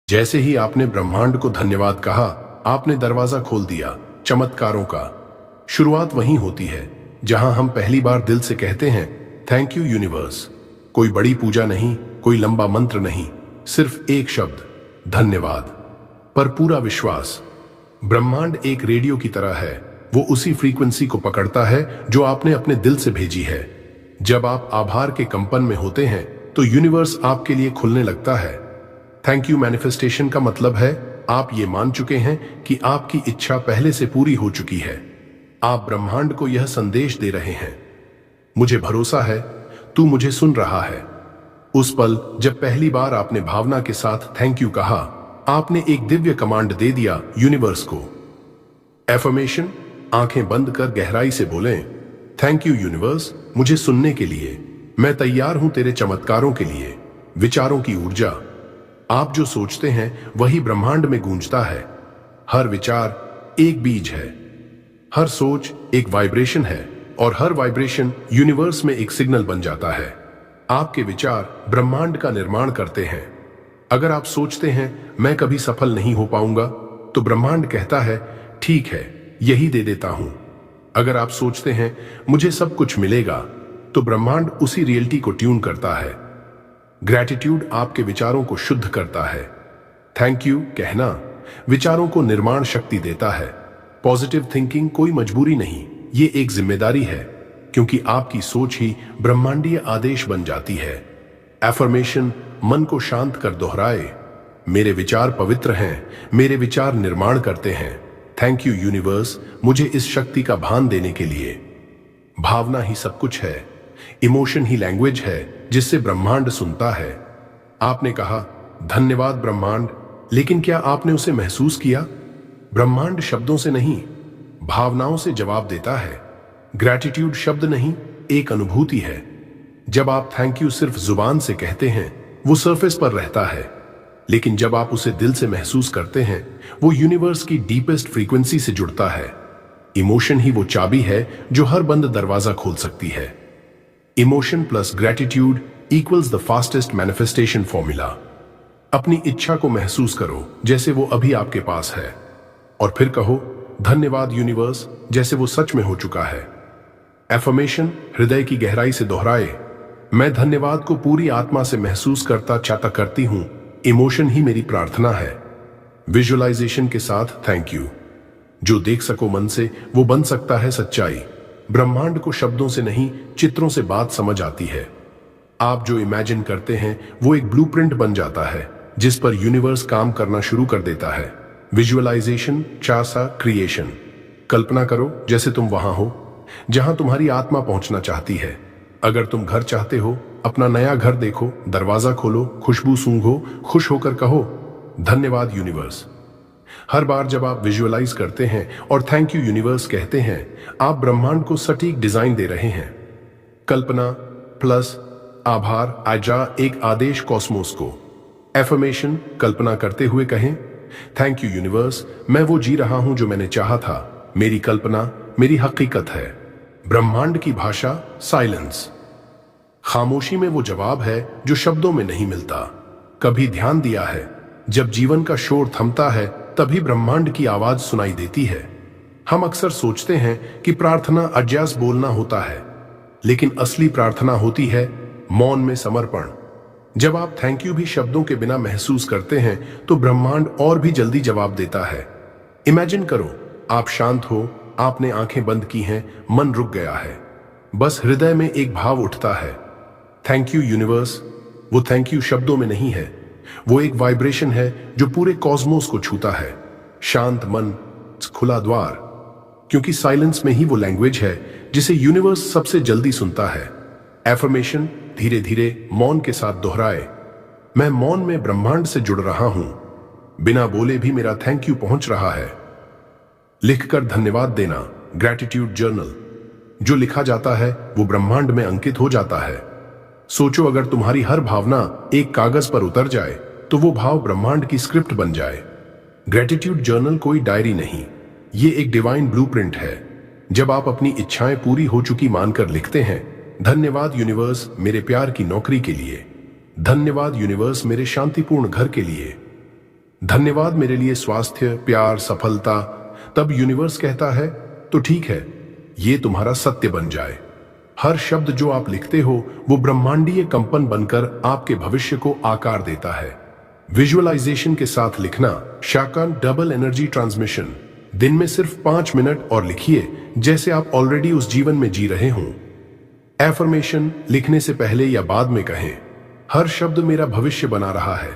जैसे ही आपने ब्रह्मांड को धन्यवाद कहा, आपने दरवाजा खोल दिया चमत्कारों का। शुरुआत वहीं होती है जहां हम पहली बार दिल से कहते हैं थैंक यू यूनिवर्स। कोई बड़ी पूजा नहीं, कोई लंबा मंत्र नहीं, सिर्फ एक शब्द, धन्यवाद। पर पूरा विश्वास। ब्रह्मांड एक रेडियो की तरह है, वो उसी फ्रीक्वेंसी को पकड़ता है जो आपने अपने दिल से भेजी है। जब आप आभार के कंपन में होते हैं तो यूनिवर्स आपके लिए खुलने लगता है। थैंक यू मैनिफेस्टेशन का मतलब है आप ये मान चुके हैं कि आपकी इच्छा पहले से पूरी हो चुकी है। आप ब्रह्मांड को यह संदेश दे रहे हैं, मुझे भरोसा है, तू मुझे सुन रहा है। उस पल जब पहली बार आपने भावना के साथ थैंक यू कहा, आपने एक दिव्य कमांड दे दिया यूनिवर्स को। एफर्मेशन, आंखें बंद कर गहराई से बोलें, थैंक यू यूनिवर्स मुझे सुनने के लिए। मैं तैयार हूं तेरे चमत्कारों के लिए। विचारों की ऊर्जा। आप जो सोचते हैं वही ब्रह्मांड में गूंजता है। हर विचार एक बीज है, हर सोच एक वाइब्रेशन है और हर वाइब्रेशन यूनिवर्स में एक सिग्नल बन जाता है। आपके विचार ब्रह्मांड का निर्माण करते हैं। अगर आप सोचते हैं मैं कभी सफल नहीं हो पाऊंगा, तो ब्रह्मांड कहता है ठीक है, यही दे देता हूं। अगर आप सोचते हैं मुझे सब कुछ मिलेगा, तो ब्रह्मांड उसी रियलिटी को ट्यून करता है। ग्रैटिट्यूड आपके विचारों को शुद्ध करता है। थैंक यू कहना विचारों को निर्माण शक्ति देता है। पॉजिटिव थिंकिंग कोई मजबूरी नहीं, ये एक जिम्मेदारी है, क्योंकि आपकी सोच ही ब्रह्मांडीय आदेश बन जाती है। एफर्मेशन, मन को शांत कर दोहराए, मेरे विचार पवित्र हैं, मेरे विचार निर्माण करते हैं। थैंक यू यूनिवर्स मुझे इस शक्ति का भान देने के लिए। भावना ही सब कुछ है, इमोशन ही लैंग्वेज है जिससे ब्रह्मांड सुनता है। आपने कहा धन्यवाद ब्रह्मांड, लेकिन क्या आपने उसे महसूस किया? ब्रह्मांड शब्दों से नहीं, भावनाओं से जवाब देता है। ग्रैटिट्यूड शब्द नहीं, एक अनुभूति है। जब आप थैंक यू सिर्फ जुबान से कहते हैं, वो सरफेस पर रहता है, लेकिन जब आप उसे दिल से महसूस करते हैं, वो यूनिवर्स की डीपेस्ट फ्रीक्वेंसी से जुड़ता है। इमोशन ही वो चाबी है जो हर बंद दरवाजा खोल सकती है। Emotion plus gratitude equals the fastest manifestation formula. अपनी इच्छा को महसूस करो जैसे वो अभी आपके पास है, और फिर कहो धन्यवाद यूनिवर्स जैसे वो सच में हो चुका है। एफर्मेशन, हृदय की गहराई से दोहराए, मैं धन्यवाद को पूरी आत्मा से महसूस चाहता करती हूं। इमोशन ही मेरी प्रार्थना है। विजुअलाइजेशन के साथ थैंक यू। जो देख सको मन से, वो बन सकता है सच्चाई। ब्रह्मांड को शब्दों से नहीं, चित्रों से बात समझ आती है। आप जो इमेजिन करते हैं वो एक ब्लूप्रिंट बन जाता है, जिस पर यूनिवर्स काम करना शुरू कर देता है। Visualisation चासा creation. कल्पना करो जैसे तुम वहां हो जहां तुम्हारी आत्मा पहुंचना चाहती है। अगर तुम घर चाहते हो, अपना नया घर देखो, दरवाजा खोलो, खुशबू सूंघो, खुश होकर कहो धन्यवाद यूनिवर्स। हर बार जब आप विजुअलाइज करते हैं और थैंक यू यूनिवर्स कहते हैं, आप ब्रह्मांड को सटीक डिजाइन दे रहे हैं। कल्पना प्लस आभार आजा एक आदेश कॉस्मोस को। एफर्मेशन, कल्पना करते हुए कहें थैंक यू यूनिवर्स, मैं वो जी रहा हूं जो मैंने चाहा था। मेरी कल्पना मेरी हकीकत है। ब्रह्मांड की भाषा साइलेंस। खामोशी में वो जवाब है जो शब्दों में नहीं मिलता। कभी ध्यान दिया है, जब जीवन का शोर थमता है तभी ब्रह्मांड की आवाज सुनाई देती है। हम अक्सर सोचते हैं कि प्रार्थना अज्ञास बोलना होता है, लेकिन असली प्रार्थना होती है मौन में समर्पण। जब आप थैंक यू भी शब्दों के बिना महसूस करते हैं तो ब्रह्मांड और भी जल्दी जवाब देता है। इमेजिन करो आप शांत हो, आपने आंखें बंद की हैं, मन रुक गया है, बस हृदय में एक भाव उठता है, थैंक यू यूनिवर्स। वो थैंक यू शब्दों में नहीं है, वो एक वाइब्रेशन है जो पूरे कॉस्मोस को छूता है। शांत मन, खुला द्वार, क्योंकि साइलेंस में ही वो लैंग्वेज है जिसे यूनिवर्स सबसे जल्दी सुनता है। एफर्मेशन, धीरे धीरे मौन के साथ दोहराए, मैं मौन में ब्रह्मांड से जुड़ रहा हूं, बिना बोले भी मेरा थैंक यू पहुंच रहा है। लिखकर धन्यवाद देना, ग्रैटिट्यूड जर्नल। जो लिखा जाता है वो ब्रह्मांड में अंकित हो जाता है। सोचो अगर तुम्हारी हर भावना एक कागज पर उतर जाए तो वो भाव ब्रह्मांड की स्क्रिप्ट बन जाए। ग्रैटिट्यूड जर्नल कोई डायरी नहीं, ये एक डिवाइन ब्लूप्रिंट है। जब आप अपनी इच्छाएं पूरी हो चुकी मानकर लिखते हैं, धन्यवाद यूनिवर्स मेरे प्यार की नौकरी के लिए, धन्यवाद यूनिवर्स मेरे शांतिपूर्ण घर के लिए, धन्यवाद मेरे लिए स्वास्थ्य, प्यार, सफलता। तब यूनिवर्स कहता है तो ठीक है, ये तुम्हारा सत्य बन जाए। हर शब्द जो आप लिखते हो वो ब्रह्मांडीय कंपन बनकर आपके भविष्य को आकार देता है। विजुअलाइजेशन के साथ लिखना, शाकान डबल एनर्जी ट्रांसमिशन। दिन में सिर्फ 5 मिनट और लिखिए जैसे आप ऑलरेडी उस जीवन में जी रहे हों। एफर्मेशन लिखने से पहले या बाद में कहें, हर शब्द मेरा भविष्य बना रहा है।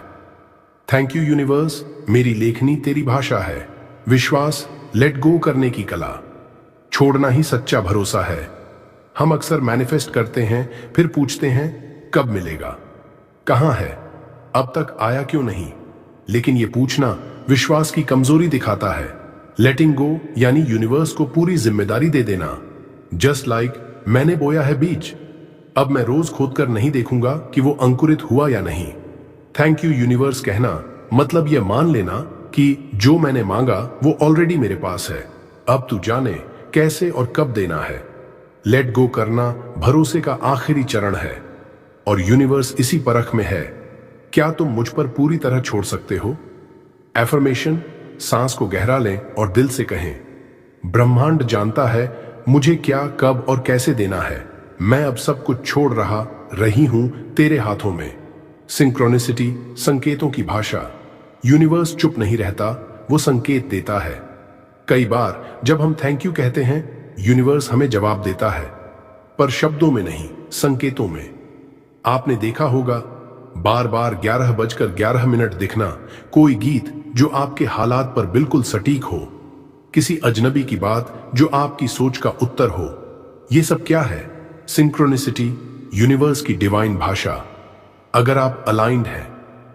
थैंक यू यूनिवर्स, मेरी लेखनी तेरी भाषा है। विश्वास, लेट गो करने की कला। छोड़ना ही सच्चा भरोसा है। हम अक्सर मैनिफेस्ट करते हैं, फिर पूछते हैं कब मिलेगा, कहां है, अब तक आया क्यों नहीं। लेकिन यह पूछना विश्वास की कमजोरी दिखाता है। लेटिंग गो यानी यूनिवर्स को पूरी जिम्मेदारी दे देना। जस्ट लाइक मैंने बोया है बीज, अब मैं रोज खोदकर नहीं देखूंगा कि वो अंकुरित हुआ या नहीं। थैंक यू यूनिवर्स कहना मतलब यह मान लेना कि जो मैंने मांगा वो ऑलरेडी मेरे पास है, अब तू जाने कैसे और कब देना है। लेट गो करना भरोसे का आखिरी चरण है और यूनिवर्स इसी परख में है, क्या तुम मुझ पर पूरी तरह छोड़ सकते हो। एफर्मेशन, सांस को गहरा लें और दिल से कहें, ब्रह्मांड जानता है मुझे क्या, कब और कैसे देना है। मैं अब सब कुछ छोड़ रही हूं तेरे हाथों में। सिंक्रोनिसिटी, संकेतों की भाषा। यूनिवर्स चुप नहीं रहता, वो संकेत देता है। कई बार जब हम थैंक यू कहते हैं, यूनिवर्स हमें जवाब देता है, पर शब्दों में नहीं, संकेतों में। आपने देखा होगा बार बार 11:11 दिखना, कोई गीत जो आपके हालात पर बिल्कुल सटीक हो, किसी अजनबी की बात जो आपकी सोच का उत्तर हो। यह सब क्या है? सिंक्रोनिसिटी, यूनिवर्स की डिवाइन भाषा। अगर आप अलाइंड हैं,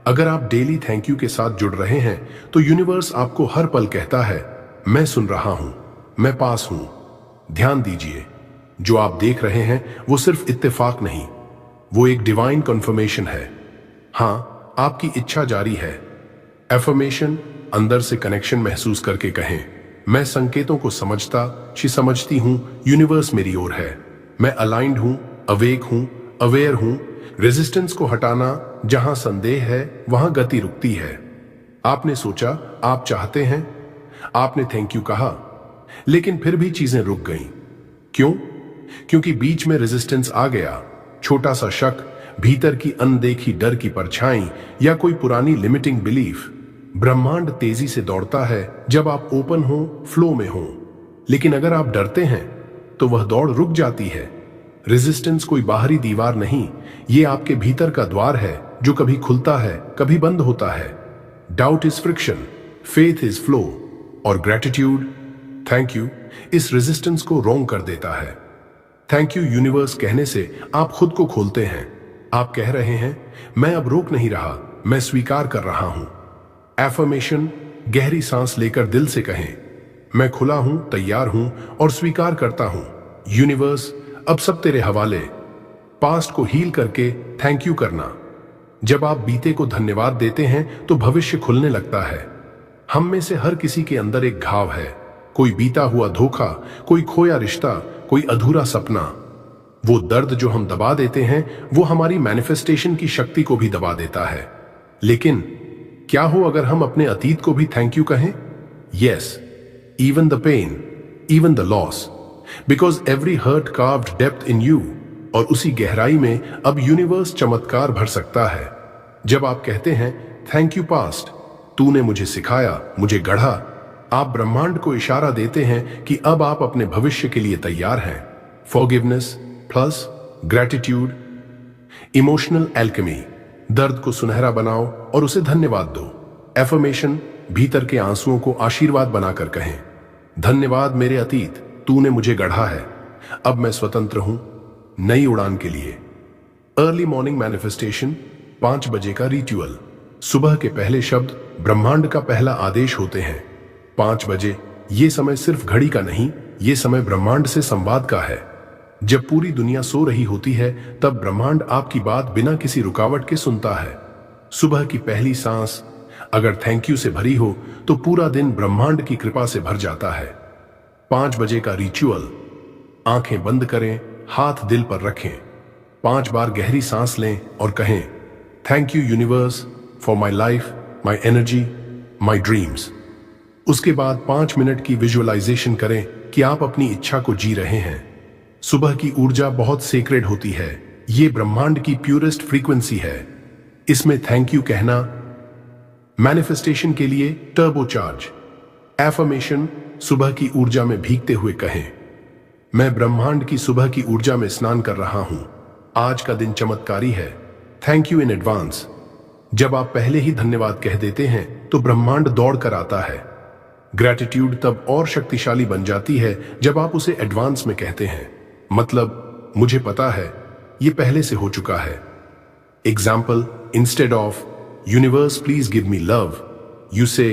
अगर आप डेली थैंक यू के साथ जुड़ रहे हैं, तो यूनिवर्स आपको हर पल कहता है, मैं सुन रहा हूं, मैं पास हूं। ध्यान दीजिए, जो आप देख रहे हैं वो सिर्फ इत्तेफाक नहीं, वो एक डिवाइन कन्फर्मेशन है। हां, आपकी इच्छा जारी है। एफर्मेशन, अंदर से कनेक्शन महसूस करके कहें, मैं संकेतों को समझती हूं, यूनिवर्स मेरी ओर है। मैं अलाइंड हूं, अवेक हूं, अवेयर हूं। रेजिस्टेंस को हटाना, जहां संदेह है वहां गति रुकती है। आपने सोचा, आप चाहते हैं, आपने थैंक यू कहा, लेकिन फिर भी चीजें रुक गईं। क्यों? क्योंकि बीच में रेजिस्टेंस आ गया। छोटा सा शक, भीतर की अनदेखी डर की परछाई या कोई पुरानी लिमिटिंग बिलीफ। ब्रह्मांड तेजी से दौड़ता है जब आप ओपन हो, फ्लो में हो। लेकिन अगर आप डरते हैं तो वह दौड़ रुक जाती है। रेजिस्टेंस कोई बाहरी दीवार नहीं, ये आपके भीतर का द्वार है जो कभी खुलता है, कभी बंद होता है। Doubt is friction, faith is flow और ग्रेटिट्यूड, थैंक यू, इस रेजिस्टेंस को रोंग कर देता है। थैंक यू यूनिवर्स कहने से आप खुद को खोलते हैं। आप कह रहे हैं, मैं अब रोक नहीं रहा, मैं स्वीकार कर रहा हूं। एफर्मेशन, गहरी सांस लेकर दिल से कहें, मैं खुला हूं, तैयार हूं और स्वीकार करता हूं। यूनिवर्स, अब सब तेरे हवाले। पास्ट को हील करके थैंक यू करना। जब आप बीते को धन्यवाद देते हैं तो भविष्य खुलने लगता है। हम में से हर किसी के अंदर एक घाव है, कोई बीता हुआ धोखा, कोई खोया रिश्ता, कोई अधूरा सपना। वो दर्द जो हम दबा देते हैं वो हमारी मैनिफेस्टेशन की शक्ति को भी दबा देता है। लेकिन क्या हो अगर हम अपने अतीत को भी थैंक यू कहें? Yes, even the pain, even the loss, because every hurt carved depth in you. और उसी गहराई में अब यूनिवर्स चमत्कार भर सकता है। जब आप कहते हैं, थैंक यू पास्ट, तूने मुझे सिखाया, मुझे गढ़ा, आप ब्रह्मांड को इशारा देते हैं कि अब आप अपने भविष्य के लिए तैयार हैं। Forgiveness plus gratitude, emotional alchemy, दर्द को सुनहरा बनाओ और उसे धन्यवाद दो। एफर्मेशन, भीतर के आंसुओं को आशीर्वाद बनाकर कहें, धन्यवाद मेरे अतीत, तूने मुझे गढ़ा है, अब मैं स्वतंत्र हूं नई उड़ान के लिए। अर्ली मॉर्निंग मैनिफेस्टेशन, 5 बजे का रिचुअल। सुबह के पहले शब्द ब्रह्मांड का पहला आदेश होते हैं। 5 बजे, ये समय सिर्फ घड़ी का नहीं, ये समय ब्रह्मांड से संवाद का है। जब पूरी दुनिया सो रही होती है तब ब्रह्मांड आपकी बात बिना किसी रुकावट के सुनता है। सुबह की पहली सांस अगर थैंक यू से भरी हो तो पूरा दिन ब्रह्मांड की कृपा से भर जाता है। 5 बजे का रिचुअल, आंखें बंद करें, हाथ दिल पर रखें, 5 बार गहरी सांस लें और कहें, thank you universe for my life, my energy, my dreams. उसके बाद 5 मिनट की विजुअलाइजेशन करें कि आप अपनी इच्छा को जी रहे हैं। सुबह की ऊर्जा बहुत सेक्रेड होती है, ये ब्रह्मांड की प्यूरेस्ट फ्रीक्वेंसी है। इसमें थैंक यू कहना, मैनिफेस्टेशन के लिए टर्बोचार्ज। एफर्मेशन, सुबह की ऊर्जा में भीगते हुए कहें, मैं ब्रह्मांड की सुबह की ऊर्जा में स्नान कर रहा हूं, आज का दिन चमत्कारी है, थैंक यू इन एडवांस। जब आप पहले ही धन्यवाद कह देते हैं तो ब्रह्मांड दौड़ कर आता है। ग्रैटिट्यूड तब और शक्तिशाली बन जाती है जब आप उसे एडवांस में कहते हैं, मतलब मुझे पता है ये पहले से हो चुका है। Example, instead of universe please give me love, you say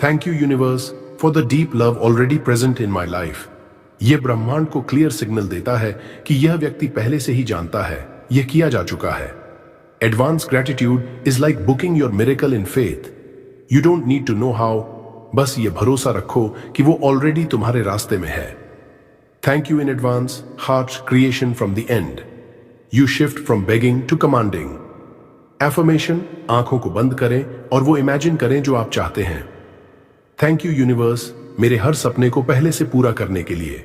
thank you universe for the deep love already present in my life. यह ब्रह्मांड को क्लियर सिग्नल देता है कि यह व्यक्ति पहले से ही जानता है, यह किया जा चुका है। Advance gratitude is like booking your miracle in faith. You don't need to know how, बस ये भरोसा रखो कि वो ऑलरेडी तुम्हारे रास्ते में है। Thank you in advance, heart creation from the end. You shift from begging to commanding. Affirmation, आंखों को बंद करें और वो इमेजिन करें जो आप चाहते हैं। थैंक यू यूनिवर्स, मेरे हर सपने को पहले से पूरा करने के लिए।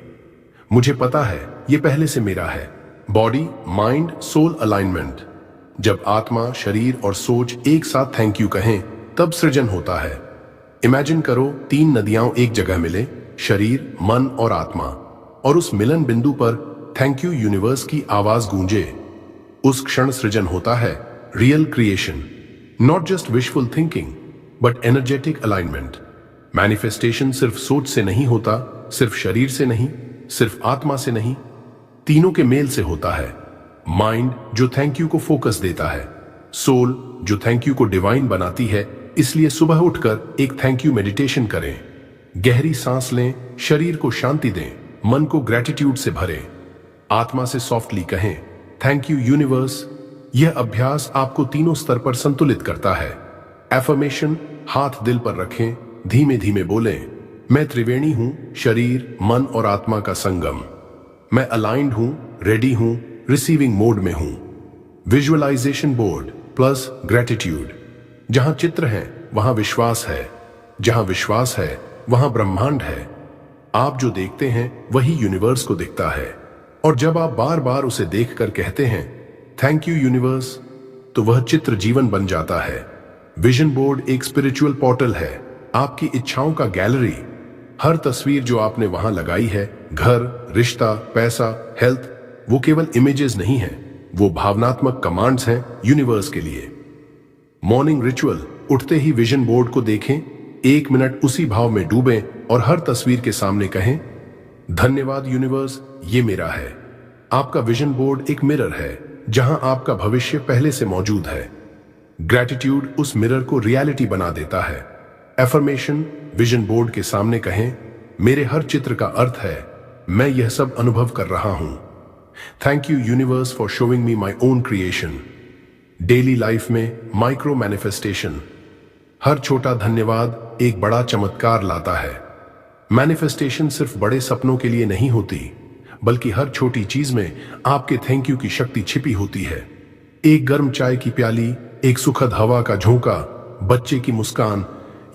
मुझे पता है ये पहले से मेरा है। Body, mind, soul alignment. जब आत्मा, शरीर और सोच एक साथ थैंक यू कहें तब सृजन होता है। इमेजिन करो 3 नदियां एक जगह मिले, शरीर, मन और आत्मा, और उस मिलन बिंदु पर थैंक यू यूनिवर्स की आवाज गूंजे। उस क्षण सृजन होता है, real creation. Not just wishful thinking but energetic alignment. Manifestation सिर्फ सोच से नहीं होता, सिर्फ शरीर से नहीं, सिर्फ आत्मा से नहीं, तीनों के मेल से होता है। माइंड जो थैंक यू को फोकस देता है, सोल जो थैंक यू को डिवाइन बनाती है। इसलिए सुबह उठकर एक थैंक यू मेडिटेशन करें, गहरी सांस लें, शरीर को शांति दें, मन को ग्रैटिट्यूड से भरें, आत्मा से सॉफ्टली कहें थैंक यू यूनिवर्स। यह अभ्यास आपको तीनों स्तर पर संतुलित करता है। एफर्मेशन, हाथ दिल पर रखें, धीमे धीमे बोलें, मैं त्रिवेणी हूं, शरीर, मन और आत्मा का संगम। मैं अलाइंड हूं, रेडी हूं, रिसीविंग मोड में हूं। Visualisation board plus gratitude. जहां चित्र है वहां विश्वास है, जहां विश्वास है वहां ब्रह्मांड है। आप जो देखते हैं वही यूनिवर्स को दिखता है, और जब आप बार बार उसे देखकर कहते हैं थैंक यू यूनिवर्स, तो वह चित्र जीवन बन जाता है। विजन बोर्ड एक स्पिरिचुअल पोर्टल है, आपकी इच्छाओं का गैलरी। हर तस्वीर जो आपने वहां लगाई है, घर, रिश्ता, पैसा, हेल्थ, वो केवल इमेजेस नहीं है, वो भावनात्मक कमांड्स हैं यूनिवर्स के लिए। मॉर्निंग रिचुअल, उठते ही विजन बोर्ड को देखें, 1 मिनट उसी भाव में डूबें और हर तस्वीर के सामने कहें धन्यवाद यूनिवर्स, ये मेरा है। आपका विजन बोर्ड एक मिरर है जहां आपका भविष्य पहले से मौजूद है। ग्रैटिट्यूड उस मिरर को रियलिटी बना देता है। एफर्मेशन, विजन बोर्ड के सामने कहें मेरे हर चित्र का अर्थ है, मैं यह सब अनुभव कर रहा हूं। Thank you universe for showing me my own creation. Daily life में माइक्रो मैनिफेस्टेशन। हर छोटा धन्यवाद एक बड़ा चमत्कार लाता है। मैनिफेस्टेशन सिर्फ बड़े सपनों के लिए नहीं होती, बल्कि हर छोटी चीज में आपके थैंक यू की शक्ति छिपी होती है। एक गर्म चाय की प्याली, एक सुखद हवा का झोंका, बच्चे की मुस्कान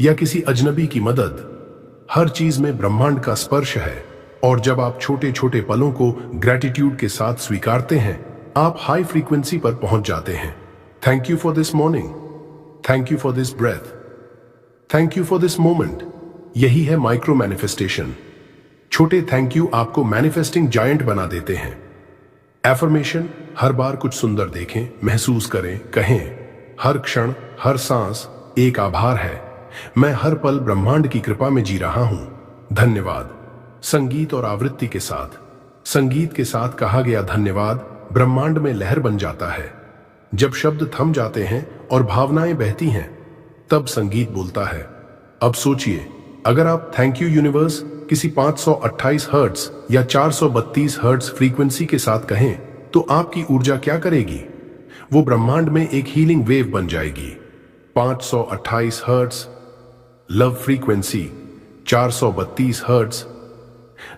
या किसी अजनबी की मदद, हर चीज में ब्रह्मांड का स्पर्श है। और जब आप छोटे छोटे पलों को ग्रैटिट्यूड के साथ स्वीकारते हैं, आप हाई फ्रीक्वेंसी पर पहुंच जाते हैं। Thank you for this morning, thank you for this breath, thank you for this moment. यही है माइक्रो मैनिफेस्टेशन। छोटे थैंक यू आपको मैनिफेस्टिंग जायंट बना देते हैं। एफर्मेशन, हर बार कुछ सुंदर देखें, महसूस करें, कहें हर क्षण, हर सांस एक आभार है। मैं हर पल ब्रह्मांड की कृपा में जी रहा हूं, धन्यवाद। संगीत और आवृत्ति के साथ, संगीत के साथ कहा गया धन्यवाद ब्रह्मांड में लहर बन जाता है। जब शब्द थम जाते हैं और भावनाएं बहती हैं, तब संगीत बोलता है। अब सोचिए, अगर आप थैंक यू यूनिवर्स किसी 528 हर्ट्ज या 432 हर्ट्ज फ्रीक्वेंसी के साथ कहें, तो आपकी ऊर्जा क्या करेगी? वो ब्रह्मांड में एक हीलिंग वेव बन जाएगी। 528 hertz love frequency, 432 hertz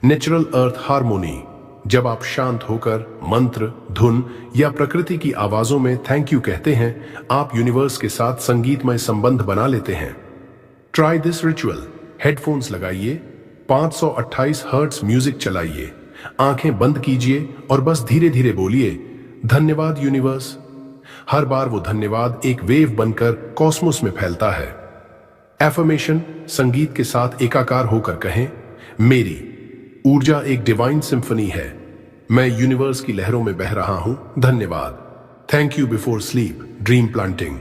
natural earth harmony. जब आप शांत होकर मंत्र, धुन या प्रकृति की आवाजों में थैंक यू कहते हैं, आप यूनिवर्स के साथ संगीतमय संबंध बना लेते हैं। Try this ritual. हेडफोन्स लगाइए, 528 हर्ट्ज म्यूजिक चलाइए, आंखें बंद कीजिए और बस धीरे धीरे बोलिए, धन्यवाद यूनिवर्स। हर बार वो धन्यवाद एक वेव बनकर कॉस्मोस में फैलता है। एफर्मेशन संगीत के साथ एकाकार होकर कहें, मेरी ऊर्जा एक डिवाइन सिम्फनी है, मैं यूनिवर्स की लहरों में बह रहा हूं, धन्यवाद। Thank you before sleep, dream planting.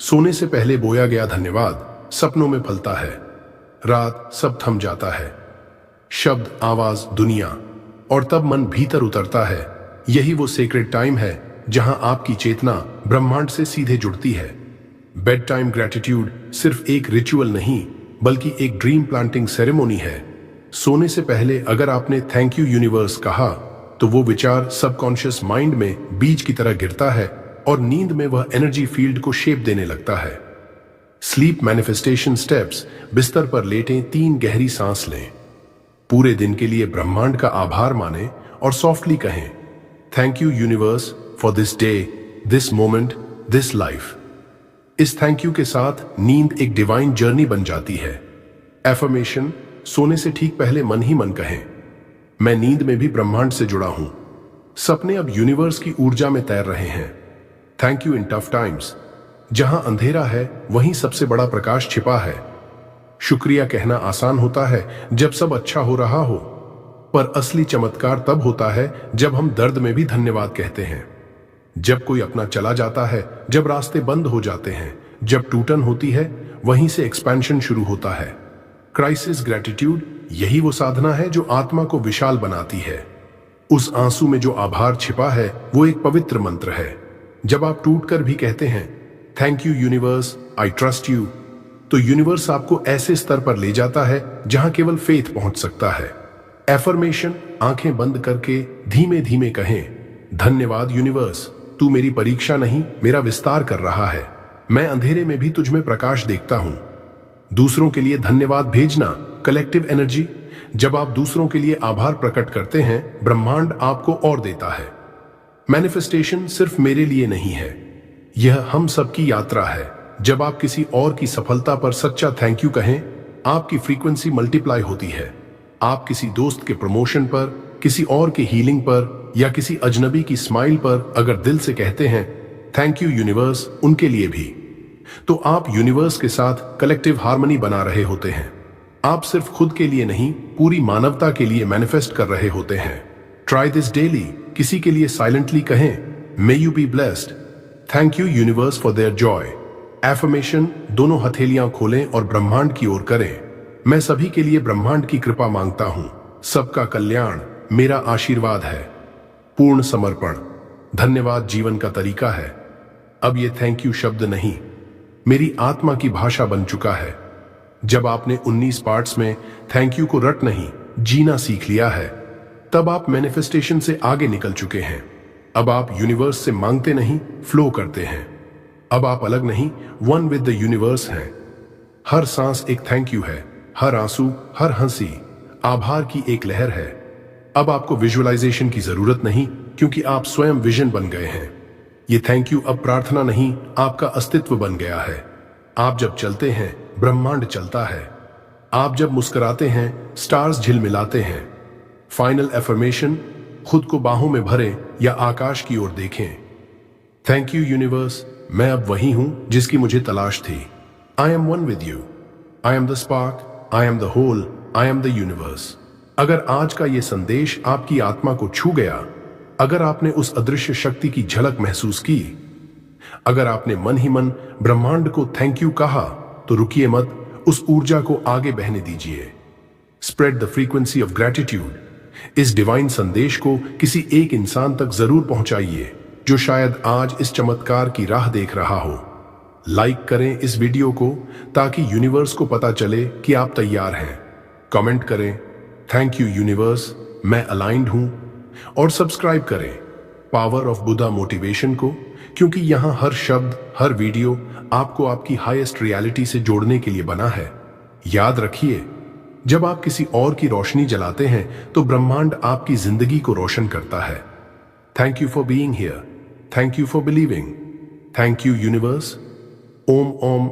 सोने से पहले बोया गया धन्यवाद सपनों में फलता है। रात सब थम जाता है, शब्द, आवाज, दुनिया, और तब मन भीतर उतरता है। यही वो सेक्रेड टाइम है जहां आपकी चेतना ब्रह्मांड से सीधे जुड़ती है। बेड टाइम ग्रेटिट्यूड सिर्फ एक रिचुअल नहीं बल्कि एक ड्रीम प्लांटिंग सेरेमोनी है। सोने से पहले अगर आपने थैंक यू यूनिवर्स कहा तो वो विचार सबकॉन्शियस माइंड में बीज की तरह गिरता है और नींद में वह एनर्जी फील्ड को शेप देने लगता है। Sleep manifestation steps. बिस्तर पर लेटें, 3 गहरी सांस लें, पूरे दिन के लिए ब्रह्मांड का आभार मानें और सॉफ्टली कहें, thank you universe for this day, this moment, this life. इस थैंक यू के साथ नींद एक डिवाइन जर्नी बन जाती है। एफर्मेशन सोने से ठीक पहले मन ही मन कहें, मैं नींद में भी ब्रह्मांड से जुड़ा हूं, सपने अब यूनिवर्स की ऊर्जा में तैर रहे हैं। Thank you in tough times. जहां अंधेरा है वहीं सबसे बड़ा प्रकाश छिपा है। शुक्रिया कहना आसान होता है जब सब अच्छा हो रहा हो, पर असली चमत्कार तब होता है जब हम दर्द में भी धन्यवाद कहते हैं। जब कोई अपना चला जाता है, जब रास्ते बंद हो जाते हैं, जब टूटन होती है, वहीं से एक्सपेंशन शुरू होता है। क्राइसिस ग्रेटिट्यूड यही वो साधना है जो आत्मा को विशाल बनाती है। उस आंसू में जो आभार छिपा है वो एक पवित्र मंत्र है। जब आप टूटकर भी कहते हैं, thank you universe, I trust you, तो यूनिवर्स आपको ऐसे स्तर पर ले जाता है जहां केवल फेथ पहुंच सकता है। एफर्मेशन आंखें बंद करके धीमे धीमे कहें, धन्यवाद यूनिवर्स, तू मेरी परीक्षा नहीं मेरा विस्तार कर रहा है। मैं अंधेरे में भी तुझ में प्रकाश देखता हूं। दूसरों के लिए धन्यवाद भेजना, कलेक्टिव एनर्जी। जब आप दूसरों के लिए आभार प्रकट करते हैं, ब्रह्मांड आपको और देता है। मैनिफेस्टेशन सिर्फ मेरे लिए नहीं है, यह हम सबकी यात्रा है। जब आप किसी और की सफलता पर सच्चा थैंक यू कहें, आपकी फ्रीक्वेंसी मल्टीप्लाई होती है। आप किसी दोस्त के प्रमोशन पर, किसी और के हीलिंग पर या किसी अजनबी की स्माइल पर अगर दिल से कहते हैं, थैंक यू यूनिवर्स, उनके लिए भी, तो आप यूनिवर्स के साथ कलेक्टिव हार्मनी बना रहे होते हैं। आप सिर्फ खुद के लिए नहीं, पूरी मानवता के लिए मैनिफेस्ट कर रहे होते हैं। Try this daily. किसी के लिए साइलेंटली कहें, may you be blessed, thank you universe for their Joy. Affirmation दोनों हथेलियां खोलें और ब्रह्मांड की ओर करें, मैं सभी के लिए ब्रह्मांड की कृपा मांगता हूं, सबका कल्याण मेरा आशीर्वाद है। पूर्ण समर्पण। धन्यवाद जीवन का तरीका है। अब ये थैंक यू शब्द नहीं, मेरी आत्मा की भाषा बन चुका है। जब आपने 19 पार्ट्स में थैंक यू को रट नहीं, जीना सीख लिया है, तब आप मैनिफेस्टेशन से आगे निकल चुके हैं। अब आप यूनिवर्स से मांगते नहीं, फ्लो करते हैं। अब आप अलग नहीं, वन विद द यूनिवर्स हैं। हर सांस एक थैंक यू है, हर आंसू, हर हंसी आभार की एक लहर है। अब आपको विजुअलाइजेशन की जरूरत नहीं, क्योंकि आप स्वयं विजन बन गए हैं। ये थैंक यू अब प्रार्थना नहीं, आपका अस्तित्व बन गया है। आप जब चलते हैं, ब्रह्मांड चलता है। आप जब मुस्कुराते हैं, स्टार्स झिलमिलाते हैं। फाइनल एफर्मेशन, खुद को बाहों में भरें या आकाश की ओर देखें। थैंक यू यूनिवर्स, मैं अब वही हूं जिसकी मुझे तलाश थी। I am one with you, I am the spark, I am the whole, I am the universe. अगर आज का ये संदेश आपकी आत्मा को छू गया, अगर आपने उस अदृश्य शक्ति की झलक महसूस की, अगर आपने मन ही मन ब्रह्मांड को थैंक यू कहा, तो रुकिए मत, उस ऊर्जा को आगे बहने दीजिए। Spread the frequency of gratitude. इस डिवाइन संदेश को किसी एक इंसान तक जरूर पहुंचाइए जो शायद आज इस चमत्कार की राह देख रहा हो। लाइक करें इस वीडियो को ताकि यूनिवर्स को पता चले कि आप तैयार हैं। कमेंट करें, थैंक यू यूनिवर्स, मैं अलाइंड हूं, और सब्सक्राइब करें पावर ऑफ बुद्धा मोटिवेशन को, क्योंकि यहां हर शब्द, हर वीडियो आपको आपकी हाईएस्ट रियलिटी से जोड़ने के लिए बना है। याद रखिए, जब आप किसी और की रोशनी जलाते हैं तो ब्रह्मांड आपकी जिंदगी को रोशन करता है। Thank you for being here, thank you for believing, thank you universe. Om Om